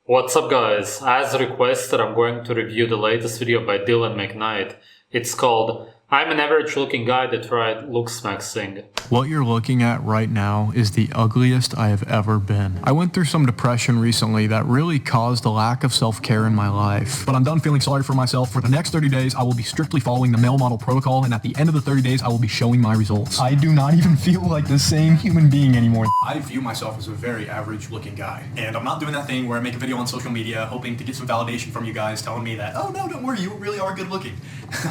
What's up guys, as requested I'm going to review the latest video by Dylan McKnight. It's called I'm an average looking guy that tried Looksmaxxing. What you're looking at right now is the ugliest I have ever been. I went through some depression recently that really caused a lack of self-care in my life. But I'm done feeling sorry for myself. For the next 30 days, I will be strictly following the male model protocol, and at the end of the 30 days, I will be showing my results. I do not even feel like the same human being anymore. I view myself as a very average looking guy. And I'm not doing that thing where I make a video on social media hoping to get some validation from you guys telling me that, oh no, don't worry, you really are good looking.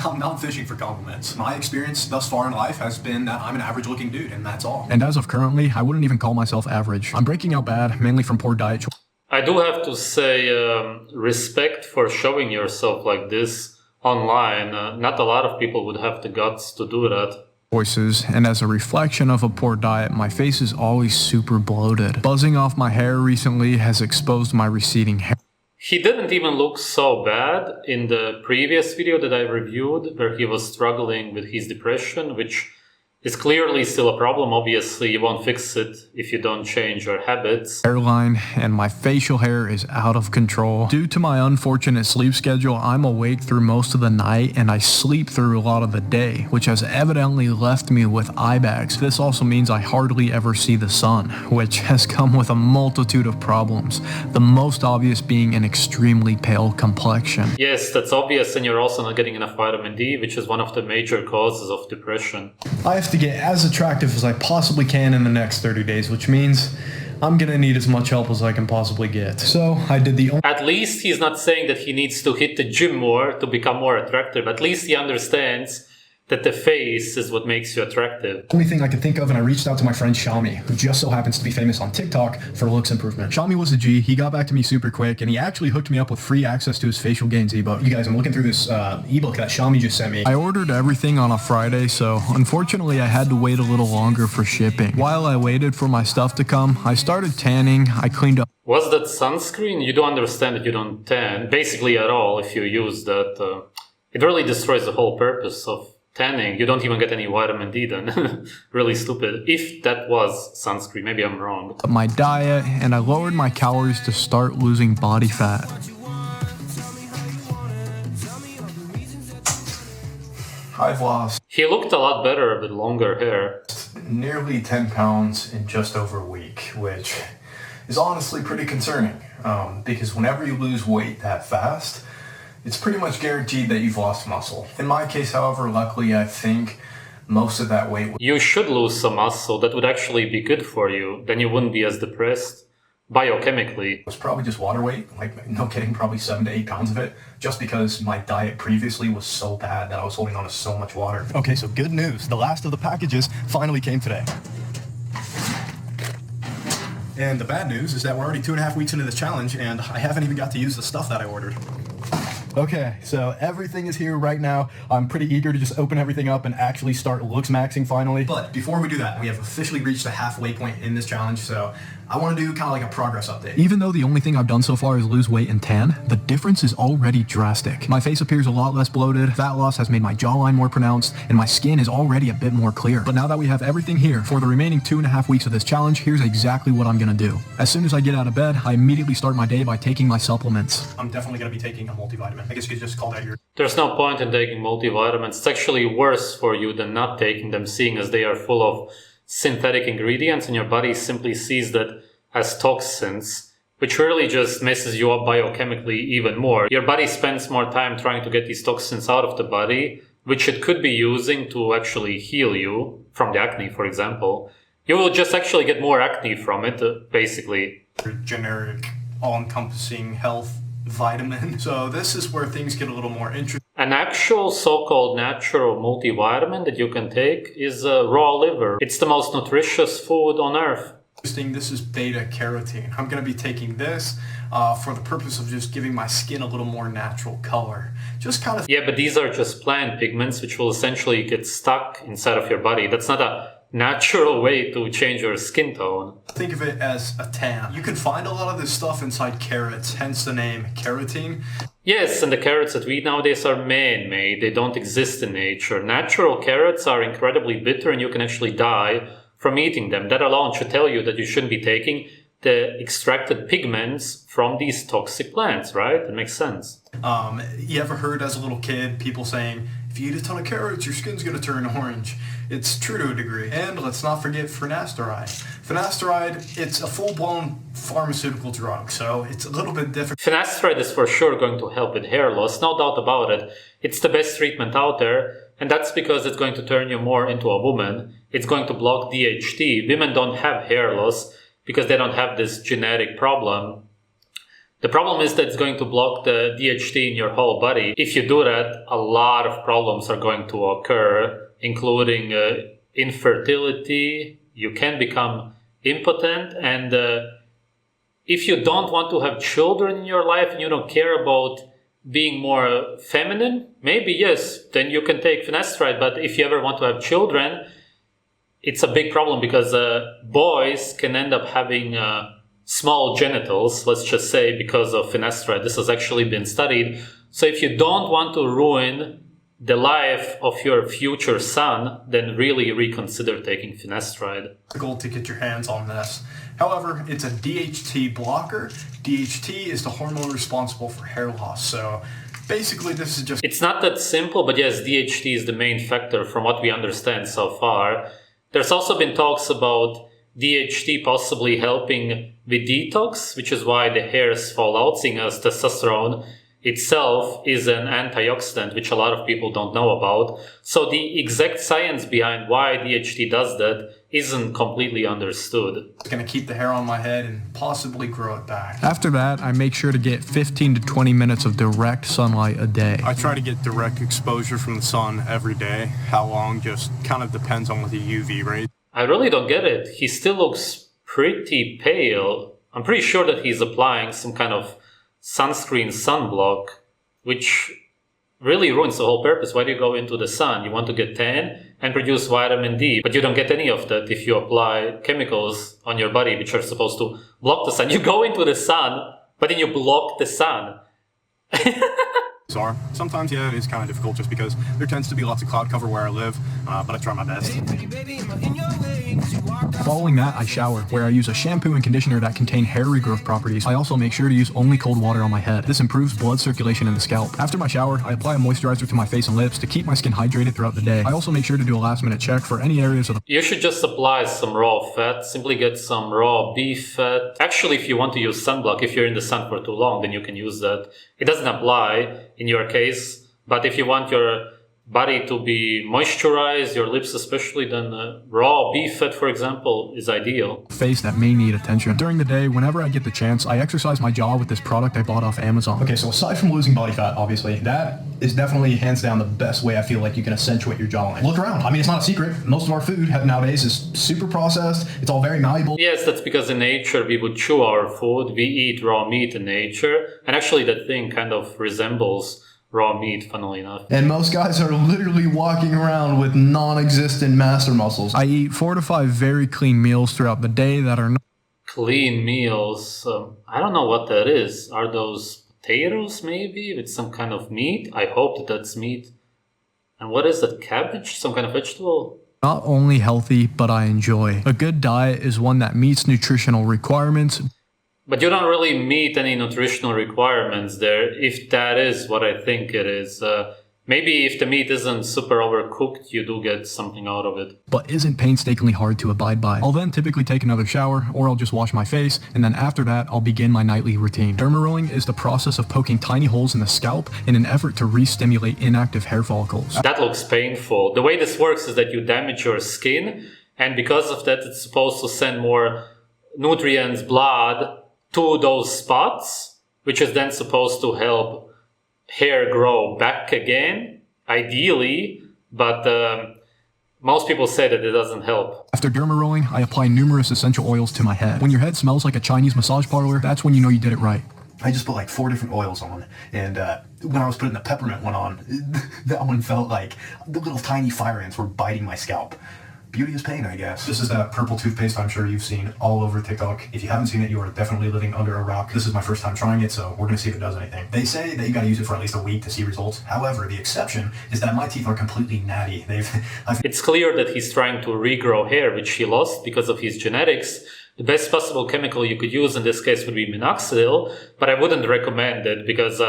I'm not fishing for compliments. My experience thus far in life has been that I'm an average looking dude, and that's all. And as of currently, I wouldn't even call myself average. I'm breaking out bad, mainly from poor diet choices. I do have to say respect for showing yourself like this online. Not a lot of people would have the guts to do that. And as a reflection of a poor diet, my face is always super bloated. Buzzing off my hair recently has exposed my receding hair. He didn't even look so bad in the previous video that I reviewed, where he was struggling with his depression, which is clearly still a problem. Obviously, you won't fix it if you don't change your habits. Hairline and my facial hair is out of control. Due to my unfortunate sleep schedule, I'm awake through most of the night and I sleep through a lot of the day, which has evidently left me with eye bags. This also means I hardly ever see the sun, which has come with a multitude of problems, the most obvious being an extremely pale complexion. Yes, that's obvious, and you're also not getting enough vitamin D, which is one of the major causes of depression. I have to get as attractive as I possibly can in the next 30 days, which means I'm gonna need as much help as I can possibly get. So I did the only— At least he's not saying that he needs to hit the gym more to become more attractive. At least he understands that the face is what makes you attractive. Only thing I could think of, and I reached out to my friend Shami, who just so happens to be famous on TikTok for looks improvement. Shami was a G. He got back to me super quick, and he actually hooked me up with free access to his facial gains ebook. You guys, I'm looking through this ebook that Shami just sent me. I ordered everything on a Friday, so unfortunately I had to wait a little longer for shipping. While I waited for my stuff to come, I started tanning. I cleaned up. Was that sunscreen? You do understand that you don't tan, basically at all, if you use that. It really destroys the whole purpose of tanning. You don't even get any vitamin D then. Really stupid. If that was sunscreen, maybe I'm wrong. My diet, and I lowered my calories to start losing body fat. I've lost— He looked a lot better with longer hair. nearly 10 pounds in just over a week, which is honestly pretty concerning, because whenever you lose weight that fast, it's pretty much guaranteed that you've lost muscle. In my case, however, luckily, I think most of that weight— You should lose some muscle. That would actually be good for you. Then you wouldn't be as depressed biochemically. It was probably just water weight, like no kidding, probably 7 to 8 pounds of it, just because my diet previously was so bad that I was holding on to so much water. Okay, so good news. The last of the packages finally came today. And the bad news is that we're already 2.5 weeks into this challenge, and I haven't even got to use the stuff that I ordered. Okay, so everything is here right now. I'm pretty eager to just open everything up and actually start Looksmaxxing finally. But before we do that, we have officially reached the halfway point in this challenge, so I want to do kind of like a progress update. Even though the only thing I've done so far is lose weight and tan, the difference is already drastic. My face appears a lot less bloated, fat loss has made my jawline more pronounced, and my skin is already a bit more clear. But now that we have everything here, for the remaining 2.5 weeks of this challenge, here's exactly what I'm gonna do. As soon as I get out of bed, I immediately start my day by taking my supplements. I'm definitely gonna be taking a multivitamin. I guess you could just call that your— There's no point in taking multivitamins. It's actually worse for you than not taking them, seeing as they are full of synthetic ingredients and your body simply sees that as toxins, which really just messes you up biochemically even more. Your body spends more time trying to get these toxins out of the body, which it could be using to actually heal you from the acne, for example. You will just actually get more acne from it, basically. Generic, all-encompassing health vitamin. So this is where things get a little more interesting. An actual so-called natural multivitamin that you can take is raw liver. It's the most nutritious food on earth. This is beta carotene. I'm going to be taking this for the purpose of just giving my skin a little more natural color. Just kind of— Yeah, but these are just plant pigments which will essentially get stuck inside of your body. That's not a natural way to change your skin tone. Think of it as a tan. You can find a lot of this stuff inside carrots, hence the name carotene. Yes, and the carrots that we eat nowadays are man-made. They don't exist in nature. Natural carrots are incredibly bitter and you can actually die from eating them. That alone should tell you that you shouldn't be taking the extracted pigments from these toxic plants, right? That makes sense. You ever heard as a little kid people saying, if you eat a ton of carrots, your skin's going to turn orange? It's true to a degree. And let's not forget finasteride. Finasteride, it's a full-blown pharmaceutical drug, so it's a little bit different. Finasteride is for sure going to help with hair loss, no doubt about it. It's the best treatment out there, and that's because it's going to turn you more into a woman. It's going to block DHT. Women don't have hair loss because they don't have this genetic problem. The problem is that it's going to block the DHT in your whole body. If you do that, a lot of problems are going to occur, including infertility. You can become impotent, and if you don't want to have children in your life and you don't care about being more feminine, maybe yes, then you can take finasteride. But if you ever want to have children, it's a big problem because boys can end up having small genitals, let's just say, because of finasteride. This has actually been studied. So if you don't want to ruin the life of your future son, then really reconsider taking finasteride. The goal to get your hands on this. However, it's a DHT blocker. DHT is the hormone responsible for hair loss. So basically this is just... It's not that simple, but yes, DHT is the main factor from what we understand so far. There's also been talks about DHT possibly helping with detox, which is why the hairs fall out, seeing as testosterone itself is an antioxidant, which a lot of people don't know about. So the exact science behind why DHT does that isn't completely understood. It's going to keep the hair on my head and possibly grow it back. After that, I make sure to get 15 to 20 minutes of direct sunlight a day. I try to get direct exposure from the sun every day. How long just kind of depends on the UV rate. I really don't get it. He still looks pretty pale. I'm pretty sure that he's applying some kind of sunscreen sunblock, which really ruins the whole purpose. Why do you go into the sun? You want to get tan and produce vitamin D, but you don't get any of that if you apply chemicals on your body which are supposed to block the sun. You go into the sun, but then you block the sun. Sometimes, yeah, it is kind of difficult just because there tends to be lots of cloud cover where I live, but I try my best. Following that, I shower, where I use a shampoo and conditioner that contain hair regrowth properties. I also make sure to use only cold water on my head. This improves blood circulation in the scalp. After my shower, I apply a moisturizer to my face and lips to keep my skin hydrated throughout the day. I also make sure to do a last-minute check for any areas of the... You should just apply some raw fat. Simply get some raw beef fat. Actually, if you want to use sunblock, if you're in the sun for too long, then you can use that. It doesn't apply in your case, but if you want your body to be moisturized, your lips especially, then raw beef fat, for example, is ideal. Face that may need attention. During the day, whenever I get the chance, I exercise my jaw with this product I bought off Amazon. Okay, so aside from losing body fat, obviously, that is definitely hands down the best way I feel like you can accentuate your jawline. Look around. I mean, it's not a secret. Most of our food nowadays is super processed. It's all very malleable. Yes, that's because in nature we would chew our food. We eat raw meat in nature. And actually that thing kind of resembles raw meat, funnily enough. And most guys are literally walking around with non-existent master muscles. I eat 4 to 5 very clean meals throughout the day that are not... Clean meals. I don't know what that is. Are those potatoes maybe with some kind of meat? I hope that that's meat. And what is that? Cabbage? Some kind of vegetable? Not only healthy, but I enjoy. A good diet is one that meets nutritional requirements. But you don't really meet any nutritional requirements there, if that is what I think it is. Maybe if the meat isn't super overcooked, you do get something out of it. But isn't painstakingly hard to abide by. I'll then typically take another shower, or I'll just wash my face, and then after that, I'll begin my nightly routine. Dermarolling is the process of poking tiny holes in the scalp in an effort to re-stimulate inactive hair follicles. That looks painful. The way this works is that you damage your skin, and because of that, it's supposed to send more nutrients, blood, to those spots, which is then supposed to help hair grow back again, ideally, but most people say that it doesn't help. After dermarolling, I apply numerous essential oils to my head. When your head smells like a Chinese massage parlor, that's when you know you did it right. I just put like 4 different oils on, and when I was putting the peppermint one on, that one felt like the little tiny fire ants were biting my scalp. Beauty is pain, I guess. This is that purple toothpaste I'm sure you've seen all over TikTok. If you haven't seen it, you are definitely living under a rock. This is my first time trying it, so we're going to see if it does anything. They say that you got to use it for at least a week to see results. However, the exception is that my teeth are completely natty. It's clear that he's trying to regrow hair, which he lost because of his genetics. The best possible chemical you could use in this case would be minoxidil, but I wouldn't recommend it because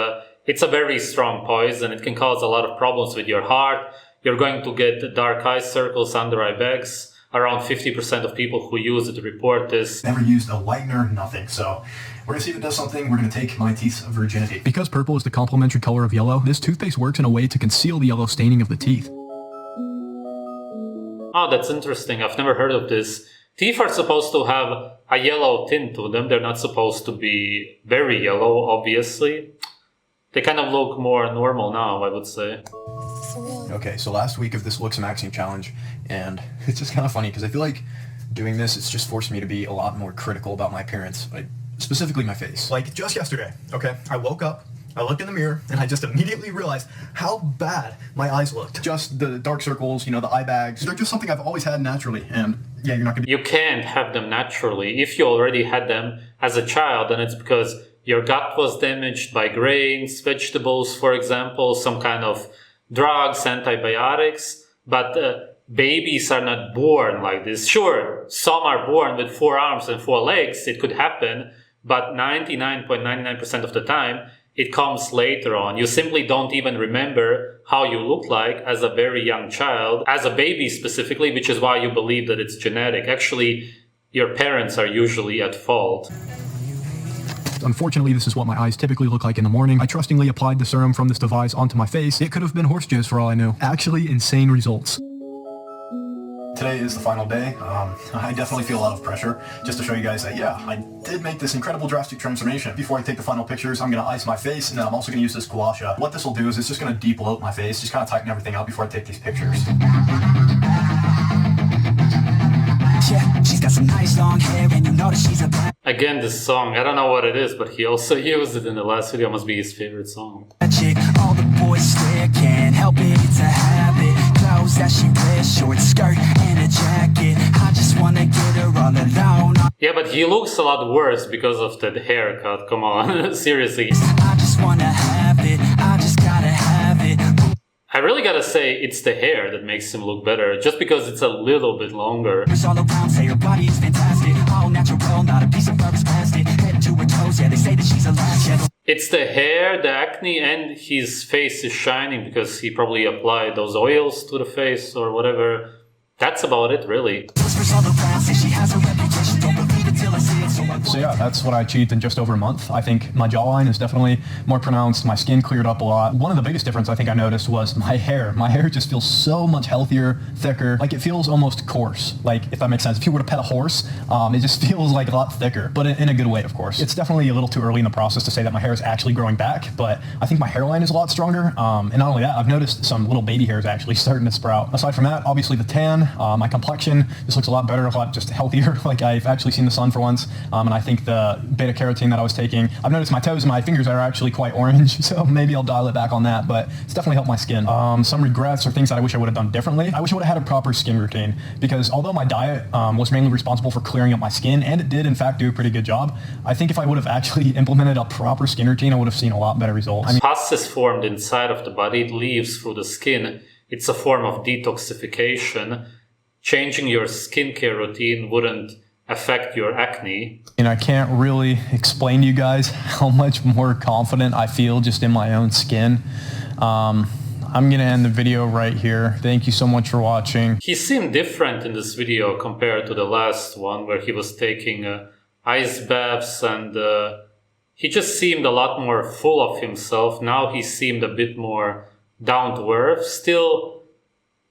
it's a very strong poison. It can cause a lot of problems with your heart. You're going to get dark eye circles, under eye bags. Around 50% of people who use it report this. Never used a whitener, nothing. So we're gonna see if it does something. We're gonna take my teeth's virginity. Because purple is the complementary color of yellow, this toothpaste works in a way to conceal the yellow staining of the teeth. Oh, that's interesting. I've never heard of this. Teeth are supposed to have a yellow tint to them. They're not supposed to be very yellow, obviously. They kind of look more normal now, I would say. Okay, so last week of this Looksmaxxing challenge, and it's just kind of funny because I feel like doing this, it's just forced me to be a lot more critical about my appearance, like specifically my face. Like just yesterday, okay, I woke up, I looked in the mirror, and I just immediately realized how bad my eyes looked. Just the dark circles, you know, the eye bags, they're just something I've always had naturally, and yeah, you're not gonna... You can't have them naturally. If you already had them as a child, then it's because your gut was damaged by grains, vegetables, for example, some kind of drugs, antibiotics, but babies are not born like this. Sure, some are born with 4 arms and 4 legs, it could happen, but 99.99% of the time, it comes later on. You simply don't even remember how you look like as a very young child, as a baby specifically, which is why you believe that it's genetic. Actually, your parents are usually at fault. Unfortunately, this is what my eyes typically look like in the morning. I trustingly applied the serum from this device onto my face. It could have been horse jizz for all I knew. Actually, insane results. Today is the final day. I definitely feel a lot of pressure just to show you guys that, yeah, I did make this incredible drastic transformation. Before I take the final pictures, I'm going to ice my face, and then I'm also going to use this gua sha. What this will do is it's just going to de-bloat my face, just kind of tighten everything up before I take these pictures. Yeah, she's got some nice long hair, and you know that she's a black. Again, this song, I don't know what it is, but he also used it in the last video. Must be his favorite song. Chick, all the boys stare, can't help it, it's a habit. Clothes that she wears, short skirt and a jacket. I just wanna get her all alone. Yeah, but he looks a lot worse because of that haircut. Come on, seriously. I just wanna have it, I just gotta have it. I really gotta say, it's the hair that makes him look better, just because it's a little bit longer. All around say her body is fantastic, all natural, not a piece of rubber's plastic. Head to her toes, yeah, they say that she's a latch. It's the hair, the acne, and his face is shining because he probably applied those oils to the face or whatever. That's about it, really. So yeah, that's what I achieved in just over a month. I think my jawline is definitely more pronounced. My skin cleared up a lot. One of the biggest difference I think I noticed was my hair. My hair just feels so much healthier, thicker. Like it feels almost coarse. Like if that makes sense. If you were to pet a horse, it just feels like a lot thicker, but in a good way, of course. It's definitely a little too early in the process to say that my hair is actually growing back, but I think my hairline is a lot stronger. And not only that, I've noticed some little baby hairs actually starting to sprout. Aside from that, obviously the tan, my complexion just looks a lot better, a lot just healthier. Like I've actually seen the sun for once. And I think the beta carotene that I was taking, I've noticed my toes and my fingers are actually quite orange, so maybe I'll dial it back on that, but it's definitely helped my skin. Some regrets or things that I wish I would have done differently. I wish I would have had a proper skin routine, because although my diet was mainly responsible for clearing up my skin, and it did in fact do a pretty good job, I think if I would have actually implemented a proper skin routine, I would have seen a lot better results. I mean, Pus is formed inside of the body, it leaves through the skin. It's a form of detoxification. Changing your skincare routine wouldn't affect your acne. And I can't really explain to you guys how much more confident I feel just in my own skin. I'm gonna end the video right here. Thank you so much for watching. He seemed different in this video compared to the last one where he was taking ice baths, and he just seemed a lot more full of himself. Now he seemed a bit more down to earth. Still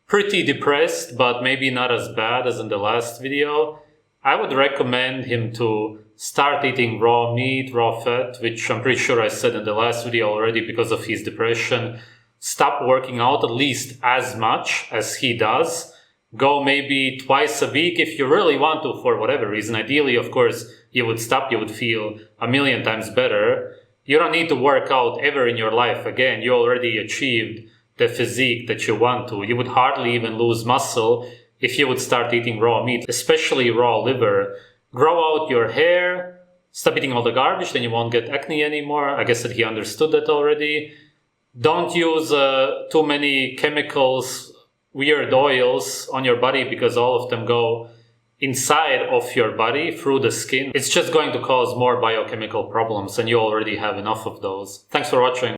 pretty depressed, but maybe not as bad as in the last video. I would recommend him to start eating raw meat, raw fat, which I'm pretty sure I said in the last video already because of his depression. Stop working out at least as much as he does. Go maybe twice a week if you really want to, for whatever reason. Ideally, of course, you would stop, you would feel a million times better. You don't need to work out ever in your life again. You already achieved the physique that you want to. You would hardly even lose muscle if you would start eating raw meat, especially raw liver. Grow out your hair, stop eating all the garbage, then you won't get acne anymore. I guess that he understood that already. Don't use too many chemicals, weird oils on your body, because all of them go inside of your body through the skin, it's just going to cause more biochemical problems, and you already have enough of those. Thanks for watching.